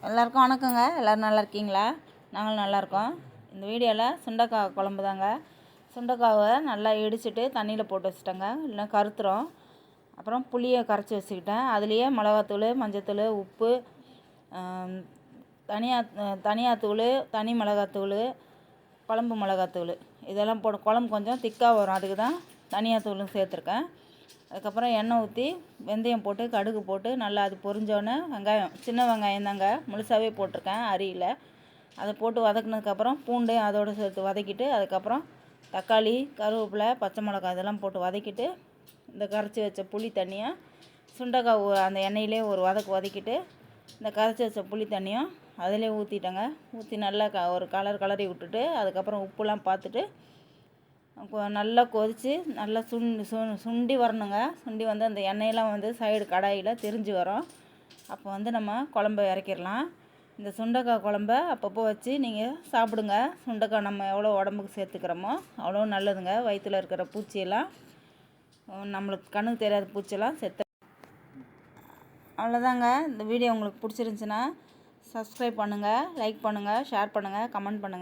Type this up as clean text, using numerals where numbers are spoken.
எல்லாருக்கும் வணக்கங்க. எல்லோரும் நல்லா இருக்கீங்களா? நாங்களும் நல்லாயிருக்கோம். இந்த வீடியோவில் சுண்டைக்காய் குழம்பு தாங்க. சுண்டைக்காவை நல்லா இடிச்சிட்டு தண்ணியில் போட்டு வச்சுட்டேங்க, இல்லைனா கருத்துரும். அப்புறம் புளியை கரைச்சி வச்சுக்கிட்டேன். அதுலேயே மிளகாத்தூள், மஞ்சத்தூள், உப்பு, தனியாத்தூள், தனி மிளகாத்தூள், குழம்பு மிளகாத்தூள் இதெல்லாம் போட்டு குழம்பு கொஞ்சம் திக்காக வரும். அதுக்கு தான் தனியாத்தூளும் சேர்த்துருக்கேன். அதுக்கப்புறம் எண்ணெய் ஊற்றி வெந்தயம் போட்டு கடுகு போட்டு நல்லா அது பொரிஞ்சோடனே வெங்காயம், சின்ன வெங்காயம் தாங்க, முழுசாகவே போட்டிருக்கேன், அரியில். அதை போட்டு வதக்குனதுக்கப்புறம் பூண்டு அதோடு சேர்த்து வதக்கிட்டு, அதுக்கப்புறம் தக்காளி, கருவேப்பிலை, பச்சை மிளகாய் இதெல்லாம் போட்டு வதக்கிட்டு, இந்த கரைச்சி வச்ச புளி தண்ணியை சுண்டைக்காய் அந்த எண்ணெயிலே ஒரு வதக்கிட்டு, இந்த கரைச்சி வச்ச புளி தண்ணியும் அதிலே ஊற்றிட்டேங்க. ஊற்றி நல்லா ஒரு கலரி விட்டுட்டு, அதுக்கப்புறம் உப்புலாம் பார்த்துட்டு நல்லா கொதித்து நல்லா சுண்டி வரணுங்க. சுண்டி வந்து அந்த எண்ணெயெல்லாம் வந்து சைடு கடாயில் திரிஞ்சு வரும். அப்போ வந்து நம்ம குழம்ப இறக்கிடலாம். இந்த சுண்டைக்காய் குழம்ப அப்பப்போ வச்சு நீங்கள் சாப்பிடுங்க. சுண்டைக்காய் நம்ம எவ்வளோ உடம்புக்கு சேர்த்துக்கிறோமோ அவ்வளோ நல்லதுங்க. வயிற்றில் இருக்கிற பூச்சியெல்லாம், நம்மளுக்கு கண்ணுக்கு தெரியாத பூச்சியெல்லாம் அவ்வளோதாங்க. இந்த வீடியோ உங்களுக்கு பிடிச்சிருந்துச்சின்னா சப்ஸ்கிரைப் பண்ணுங்கள், லைக் பண்ணுங்கள், ஷேர் பண்ணுங்கள், கமெண்ட் பண்ணுங்கள்.